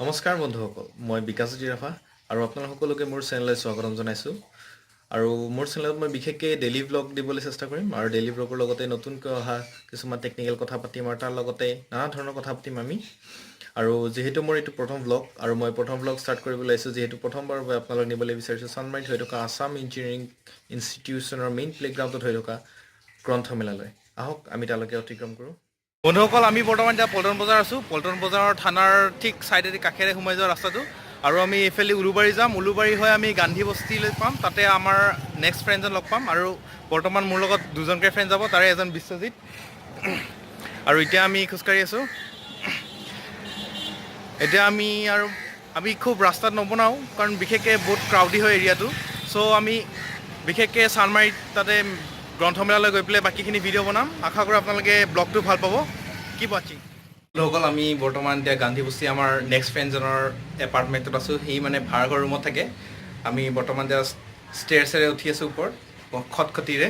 নমস্কাৰ বন্ধুসকল, মই বিকাশজ্যোতি ৰাভা আৰু আপোনালোক সকলোকে মোৰ চেনেললৈ স্বাগতম জনাইছোঁ। আৰু মোৰ চেনেলত মই বিশেষকৈ ডেইলি ব্লগ দিবলৈ চেষ্টা কৰিম আৰু ডেইলি ব্লগৰ লগতে নতুনকৈ অহা কিছুমান টেকনিকেল কথা পাতিম আৰু তাৰ লগতে নানা ধৰণৰ কথা পাতিম আমি। আৰু যিহেতু মোৰ এইটো প্ৰথম ব্লগ আৰু মই প্ৰথম ব্লগ ষ্টাৰ্ট কৰিবলৈ আহিছোঁ, যিহেতু প্ৰথমবাৰৰ বাবে আপোনালোক নিবলৈ বিচাৰিছোঁ চানমাৰীত হৈ থকা আছাম ইঞ্জিনিয়াৰিং ইনষ্টিটিউশ্যনৰ মেইন প্লেগ্ৰাউণ্ডত হৈ থকা গ্ৰন্থমেলালৈ। আহক আমি তালৈকে অতিক্ৰম কৰোঁ। বন্ধুসকল, আমি বৰ্তমান এতিয়া পল্টন বজাৰ আছোঁ। পল্টন বজাৰৰ থানাৰ ঠিক ছাইডেদি কাষেৰে সোমাই যোৱা ৰাস্তাটো, আৰু আমি এইফালে উলুবাৰী যাম। উলুবাৰী হৈ আমি গান্ধী বস্তিলৈ পাম, তাতে আমাৰ নেক্সট ফ্ৰেণ্ডজন লগ পাম। আৰু বৰ্তমান মোৰ লগত দুজনকৈ ফ্ৰেণ্ড যাব, তাৰে এজন বিশ্বজিত। আৰু এতিয়া আমি খোজকাঢ়ি আছোঁ। এতিয়া আমি খুব ৰাস্তাত নবনাওঁ, কাৰণ বিশেষকৈ বহুত ক্ৰাউডি হয় এৰিয়াটো। চ' আমি বিশেষকৈ চানমাৰীত তাতে গ্ৰন্থমেলালৈ গৈ পেলাই বাকীখিনি ভিডিঅ' বনাম। আশা কৰোঁ আপোনালোকে ব্লগটো ভাল পাব। কিপ ৱাচিং। বন্ধুসকল, আমি বৰ্তমান এতিয়া গান্ধী বস্তি আমাৰ নেক্সট ফ্ৰেণ্ডজনৰ এপাৰ্টমেণ্টত আছোঁ। সি মানে ভাড়াঘৰ ৰুমত থাকে। আমি বৰ্তমান এতিয়া ষ্টেয়াৰ্ছেৰে উঠি আছোঁ ওপৰত খটখটিৰে।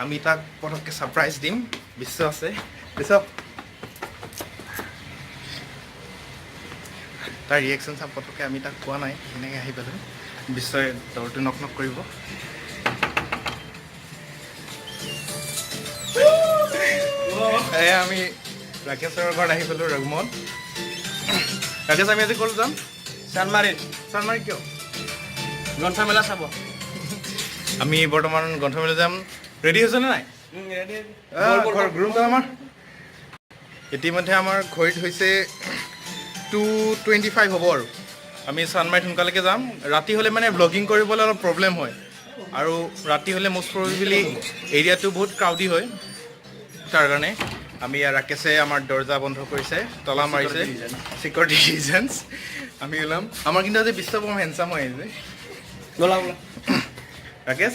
আমি তাক পটককৈ ছাৰপ্ৰাইজ দিম। বিশ্ব আছে, বিশ্ব তাৰ ৰিয়েকশ্যন চাম পটককৈ। আমি তাক কোৱা নাই সেনেকৈ আহি পালোঁ। বিশ্বই দৰটো নক নক কৰিব। আমি ৰাকেশৰ ঘৰত আহি পালোঁ ৰুমত। ৰাকেশ, আমি আজি ক'লৈ যাম? চানমাৰীত কিয়? গ্ৰন্থমেলা চাব। আমি বৰ্তমান গ্ৰন্থমেলা যাম। ৰেডি হৈছেনে নাই? ৰুমটো আমাৰ ইতিমধ্যে আমাৰ ঘড়ীত হৈছে 2:25 হ'ব। আৰু আমি চানমাৰীত সোনকালেকে যাম। ৰাতি হ'লে মানে ব্লগিং কৰিবলৈ অলপ প্ৰব্লেম হয়, আৰু ৰাতি হ'লে মষ্ট প্ৰবেবলি এৰিয়াটো বহুত ক্ৰাউডি হয়। তাৰ কাৰণে আমি ৰাকেশে আমাৰ দৰ্জা বন্ধ কৰিছে, তলা মাৰিছে, চিকিউৰিটি ৰিজনছ। আমি ওলাম। আমাৰ কিন্তু আজি বিশ্ব বম হেণ্ডচাম হৈ আহিছে। ব'লা ব'লা। ৰাকেশ,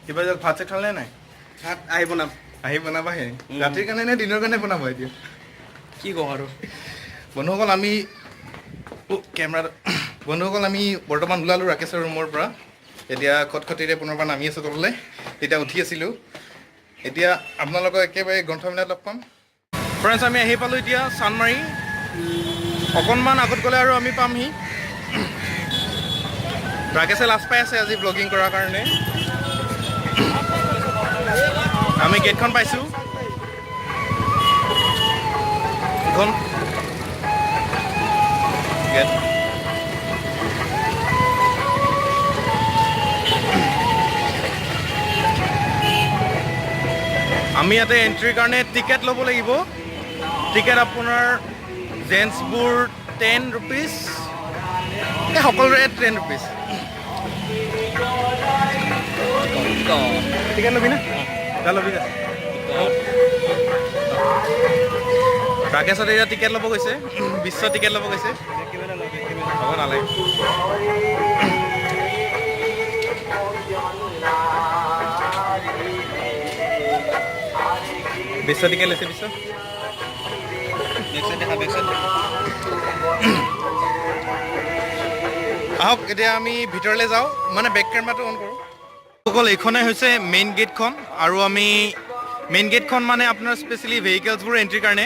কিবা ভাত চাত খালে নাই? ভাত বনাম। আহি বনাবাহে? ৰাতিৰ কাৰণে নে দিনৰ কাৰণে বনাব এতিয়া? কি কওঁ আৰু বন্ধুসকল, আমি বৰ্তমান ওলালোঁ ৰাকেশৰ ৰুমৰ পৰা। এতিয়া খটখটিৰে পুনৰবাৰ নামি আছোঁ তললৈ। তেতিয়া উঠি আছিলোঁ। এতিয়া আপোনালোকক একেবাৰে গ্ৰন্থমেলাত লগ পাম। ফ্ৰেণ্ডছ, আমি আহি পালোঁ এতিয়া চানমাৰী। অকণমান আগত গ'লে আৰু আমি পামহি। ৰাকেশে লাজ পাই আছে আজি ব্লগিং কৰাৰ কাৰণে। আমি গেটখন পাইছোঁ। গেট আমি ইয়াতে এণ্ট্ৰিৰ কাৰণে টিকেট ল'ব লাগিব। টিকেট আপোনাৰ জেণ্টছবোৰ 10 ৰুপিজ, সকলোৰে 10 ৰুপিজ। টিকেট ল'বি না? ল'বি যা। ৰাকেশত এতিয়া টিকেট ল'ব গৈছে, বিশ্ব টিকেট ল'ব গৈছে। হ'ব নালাগে। বিশ্ব টিকেট লৈছে। বিশ্ব আহক, এতিয়া আমি ভিতৰলৈ যাওঁ। মানে বেক কেমেৰাটো অন কৰোঁ। অকল এইখনেই হৈছে মেইন গেটখন, আৰু আমি মেইন গেটখন মানে আপোনাৰ স্পেচিয়েলি ভেহিকেলছবোৰ এণ্ট্ৰিৰ কাৰণে।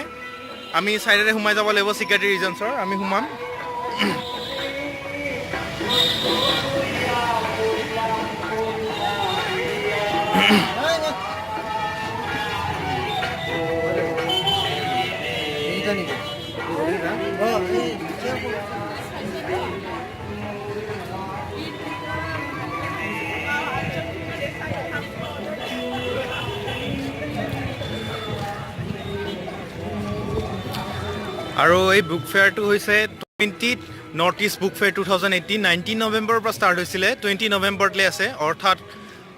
আমি ছাইডেৰে সোমাই যাব লাগিব চিকিউৰিটি ৰিজনছৰ। আমি সোমাম। আৰু এই বুক ফেয়াৰটো হৈছে 20th north east book fair 2018। 19 নৱেম্বৰৰ পৰা ষ্টাৰ্ট হৈছিলে, 20 নৱেম্বৰলৈ আছে। অৰ্থাৎ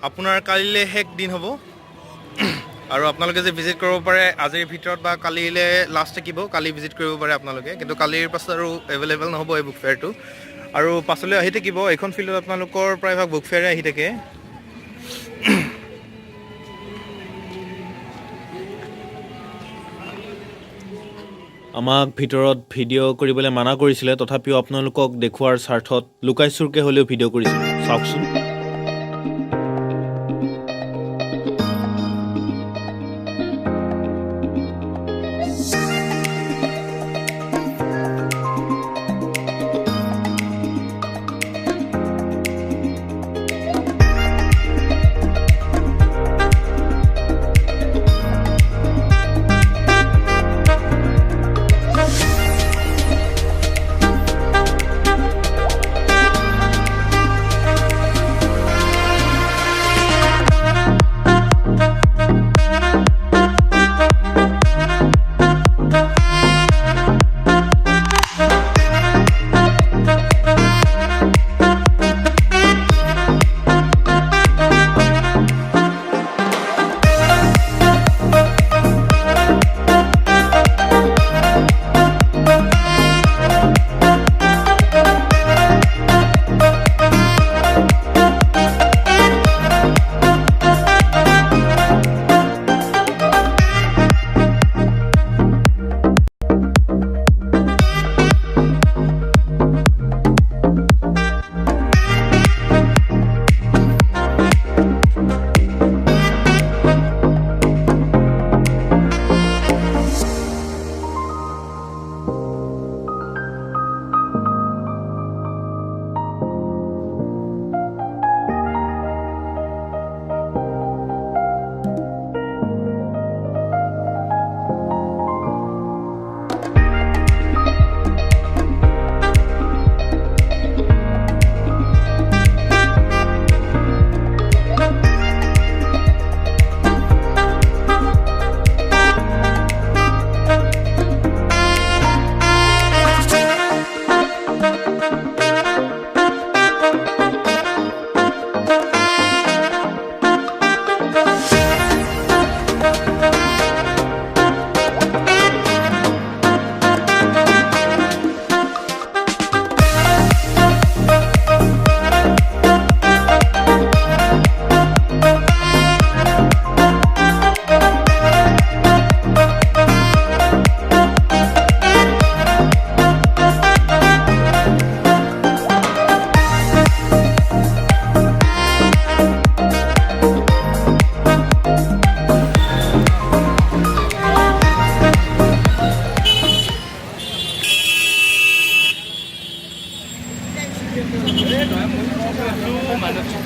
আপোনাৰ কালিলৈ শেষ দিন হ'ব। আৰু আপোনালোকে যে ভিজিট কৰিব পাৰে আজিৰ ভিতৰত, বা কালিলৈ লাষ্ট থাকিব, কালি ভিজিট কৰিব পাৰে আপোনালোকে। কিন্তু কালিৰ পাছত আৰু এভেইলেবল নহ'ব এই বুক ফেয়াৰটো, আৰু পাছলৈ আহি থাকিব। এইখন ফিল্ডত আপোনালোকৰ প্ৰায়ভাগ বুক ফেয়াৰে আহি থাকে। আমাক ভিতৰত ভিডিঅ' কৰিবলৈ মানা কৰিছিলে, তথাপিও আপোনালোকক দেখুৱাৰ স্বাৰ্থত লুকাই চুৰকৈ হ'লেও ভিডিঅ' কৰিছিলোঁ। চাওকচোন।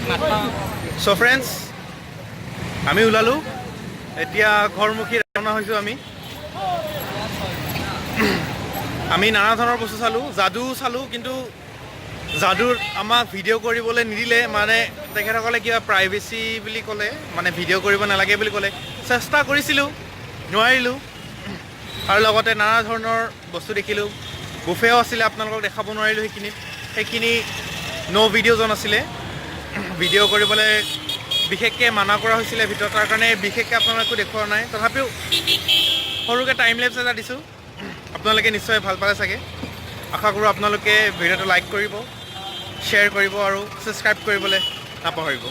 চ' ফ্ৰেণ্ডছ আমি ওলালোঁ এতিয়া ঘৰমুখী ৰাওনা হৈছোঁ আমি নানা ধৰণৰ বস্তু চালোঁ যাদু চালোঁ কিন্তু যাদুৰ আমাক ভিডিঅ' কৰিবলৈ নিদিলে মানে তেখেতসকলে কিবা প্ৰাইভেচি বুলি ক'লে মানে ভিডিঅ' কৰিব নালাগে বুলি ক'লে চেষ্টা কৰিছিলোঁ নোৱাৰিলোঁ আৰু লগতে নানা ধৰণৰ বস্তু দেখিলোঁ বুফেও আছিলে আপোনালোকক দেখাব নোৱাৰিলোঁ সেইখিনি ন' ভিডিঅ' জন আছিলে ভিডিঅ' কৰিবলৈ বিশেষকৈ মানা কৰা হৈছিলে ভিতৰত তাৰ কাৰণে বিশেষকৈ আপোনালোকো দেখুওৱা নাই তথাপিও সৰুকৈ টাইম লেপছ এটা দিছোঁ আপোনালোকে নিশ্চয় ভাল পালে চাগে আশা কৰোঁ আপোনালোকে ভিডিঅ'টো লাইক কৰিব শ্বেয়াৰ কৰিব আৰু ছাবস্ক্ৰাইব কৰিবলৈ নাপাহৰিব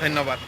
ধন্যবাদ